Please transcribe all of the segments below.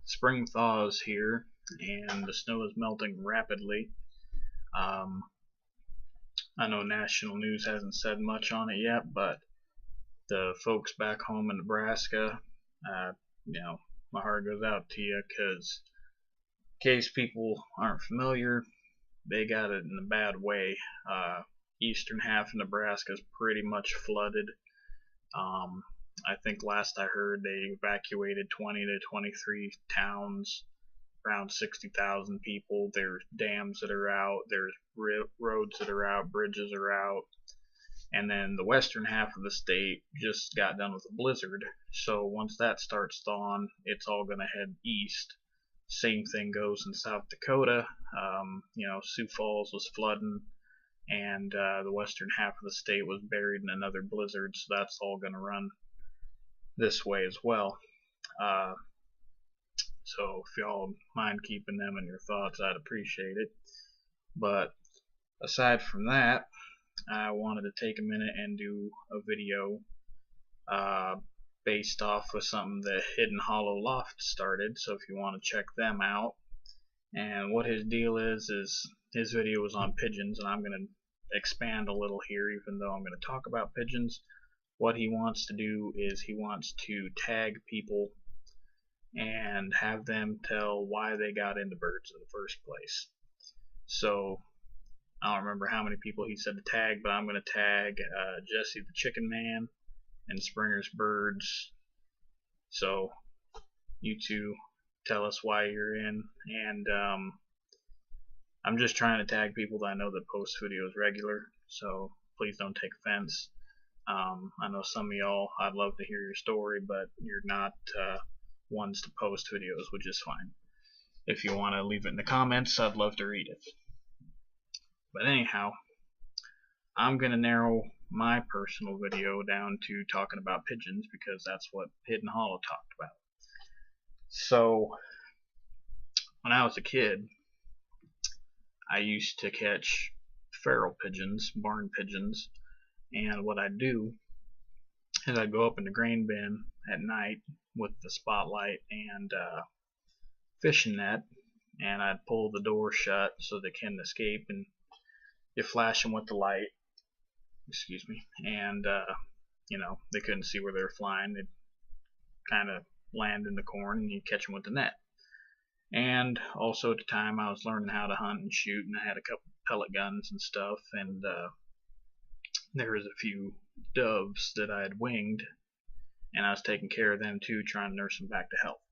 Spring thaws here, and the snow is melting rapidly. Um, I know national news hasn't said much on it yet, but the folks back home in Nebraska, uh, my heart goes out to you because, in case people aren't familiar, they got it in a bad way. Eastern half of Nebraska is pretty much flooded. I think last I heard they evacuated 20 to 23 towns, around 60,000 people. There's dams that are out, there's roads that are out, bridges are out. And then the western half of the state just got done with a blizzard. So once that starts thawing, it's all going to head east. Same thing goes in South Dakota. Sioux Falls was flooding, and the western half of the state was buried in another blizzard, so that's all going to run this way as well. So if y'all mind keeping them in your thoughts, I'd appreciate it. But aside from that, I wanted to take a minute and do a video based off of something that Hidden Hollow Loft started, so if you want to check them out. And what his deal is his video was on pigeons, and I'm going to expand a little here even though I'm going to talk about pigeons. What he wants to do is he wants to tag people and have them tell why they got into birds in the first place. So I don't remember how many people he said to tag, but I'm going to tag Jesse the Chicken Man and Springer's Birds. So you two tell us why you're in, and I'm just trying to tag people that I know that post videos regular, so please don't take offense. I know some of y'all, I'd love to hear your story, but you're not ones to post videos, which is fine. If you want to leave it in the comments, I'd love to read it. But anyhow, I'm going to narrow my personal video down to talking about pigeons because that's what Hidden Hollow talked about. So, when I was a kid, I used to catch feral pigeons, barn pigeons, and what I'd do is I'd go up in the grain bin at night with the spotlight and fishing net, and I'd pull the door shut so they couldn't escape, and you flash them with the light, excuse me, and they couldn't see where they were flying. They'd kind of land in the corn and you'd catch them with the net. And also at the time I was learning how to hunt and shoot, and I had a couple pellet guns and stuff, and there was a few doves that I had winged, and I was taking care of them too, trying to nurse them back to health.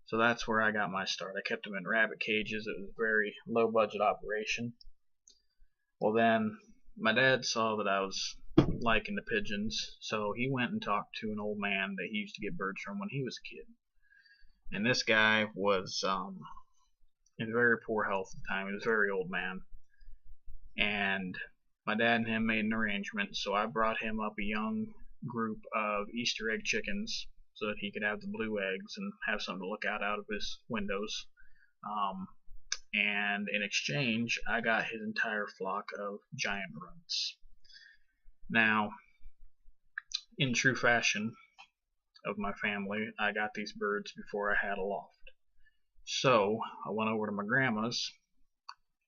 So that's where I got my start. I kept them in rabbit cages. It was a very low budget operation. Well, then my dad saw that I was liking the pigeons, so he went and talked to an old man that he used to get birds from when he was a kid. And this guy was in very poor health at the time. He was a very old man. And my dad and him made an arrangement, so I brought him up a young group of Easter egg chickens so that he could have the blue eggs and have something to look out of his windows. And in exchange, I got his entire flock of giant runts. Now, in true fashion of my family, I got these birds before I had a loft. So I went over to my grandma's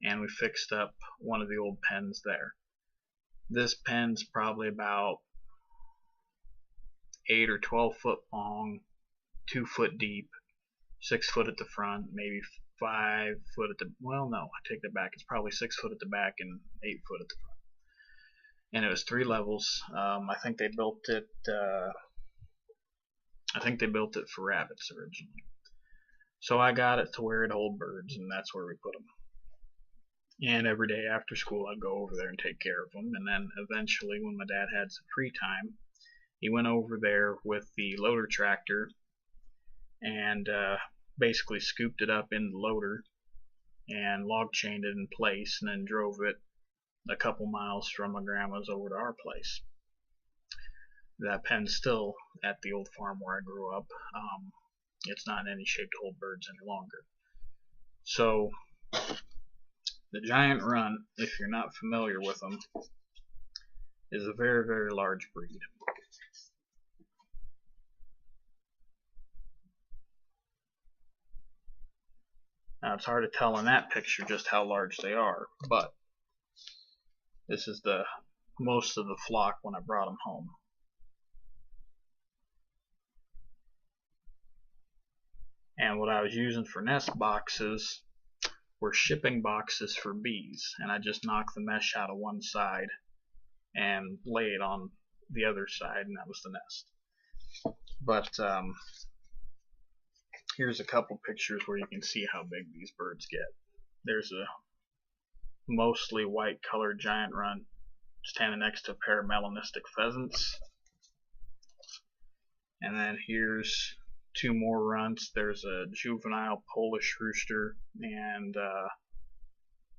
and we fixed up one of the old pens there. This pen's probably about 8 or 12 foot long, 2 foot deep, 6 foot at the front, maybe 5 foot at the, well no, I take that back, it's probably 6 foot at the back and 8 foot at the front. And it was 3 levels. I think they built it for rabbits originally. So I got it to where it hold birds, and that's where we put them. And every day after school I'd go over there and take care of them, and then eventually when my dad had some free time, he went over there with the loader tractor and basically scooped it up in the loader and log chained it in place, and then drove it a couple miles from my grandma's over to our place. That pen's still at the old farm where I grew up. It's not in any shape to hold birds any longer. So the giant runt, if you're not familiar with them, is a very, very large breed. Now it's hard to tell in that picture just how large they are, but this is the most of the flock when I brought them home. And what I was using for nest boxes were shipping boxes for bees, and I just knocked the mesh out of one side and lay it on the other side, and that was the nest. But here's a couple pictures where you can see how big these birds get. There's a mostly white colored giant runt standing next to a pair of melanistic pheasants. And then here's two more runts. There's a juvenile Polish rooster and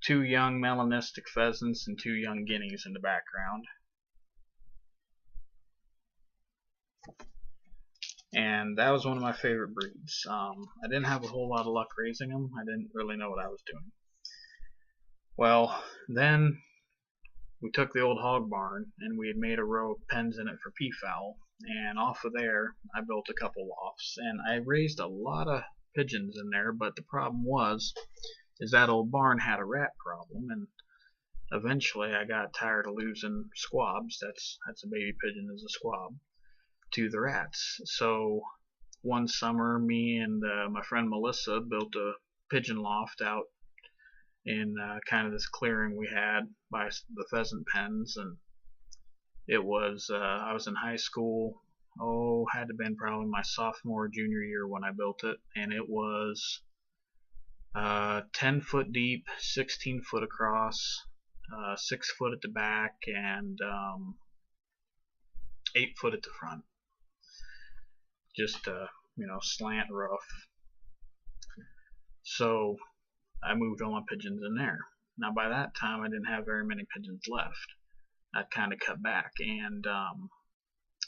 two young melanistic pheasants and two young guineas in the background. And that was one of my favorite breeds. I didn't have a whole lot of luck raising them. I didn't really know what I was doing. Well, then we took the old hog barn and we had made a row of pens in it for peafowl, and off of there I built a couple lofts, and I raised a lot of pigeons in there, but the problem is that old barn had a rat problem, and eventually I got tired of losing squabs. That's a baby pigeon is a squab to the rats. So one summer me and my friend Melissa built a pigeon loft out in kind of this clearing we had by the pheasant pens, and it was I was in high school, had to been probably my sophomore junior year when I built it, and it was 10 foot deep, 16 foot across, 6 foot at the back, and 8 foot at the front. Just slant roof. So I moved all my pigeons in there. Now by that time I didn't have very many pigeons left. I'd kind of cut back, and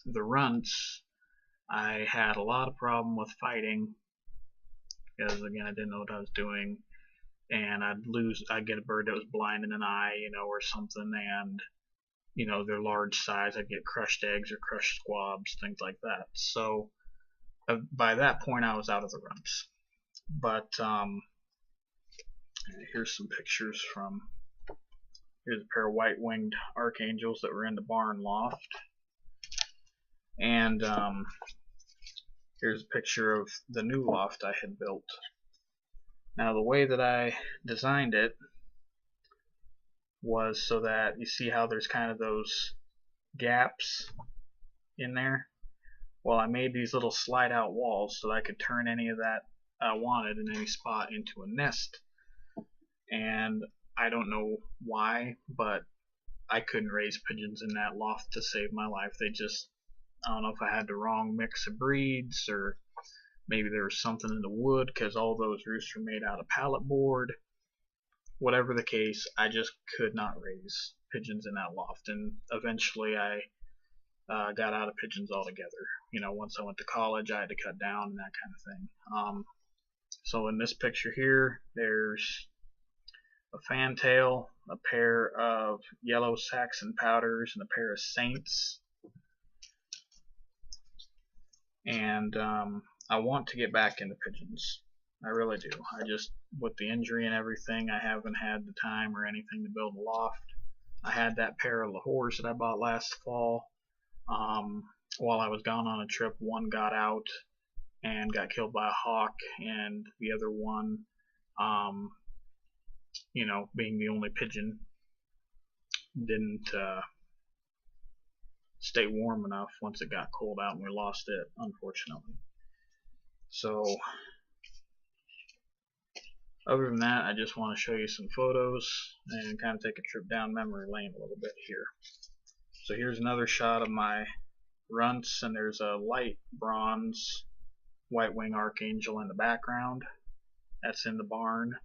the runts I had a lot of problem with fighting, because again I didn't know what I was doing, and I'd get a bird that was blind in an eye, or something, and their large size, I'd get crushed eggs or crushed squabs, things like that. So by that point I was out of the runts. But here's some pictures here's a pair of white-winged archangels that were in the barn loft, and here's a picture of the new loft I had built. Now the way that I designed it was so that you see how there's kind of those gaps in there. Well, I made these little slide out walls so that I could turn any of that I wanted in any spot into a nest. And I don't know why, but I couldn't raise pigeons in that loft to save my life. I don't know if I had the wrong mix of breeds, or maybe there was something in the wood, because all those roosts were made out of pallet board. Whatever the case, I just could not raise pigeons in that loft, and eventually I got out of pigeons altogether. Once I went to college, I had to cut down and that kind of thing. So in this picture here, there's a fantail, a pair of yellow Saxon powders, and a pair of Saints. And I want to get back into pigeons. I really do. With the injury and everything, I haven't had the time or anything to build a loft. I had that pair of Lahores that I bought last fall. While I was gone on a trip, one got out and got killed by a hawk, and the other one, being the only pigeon, didn't stay warm enough once it got cold out, and we lost it, unfortunately. So other than that, I just want to show you some photos and kind of take a trip down memory lane a little bit here. So here's another shot of my runts, and there's a light bronze white wing archangel in the background. That's in the barn.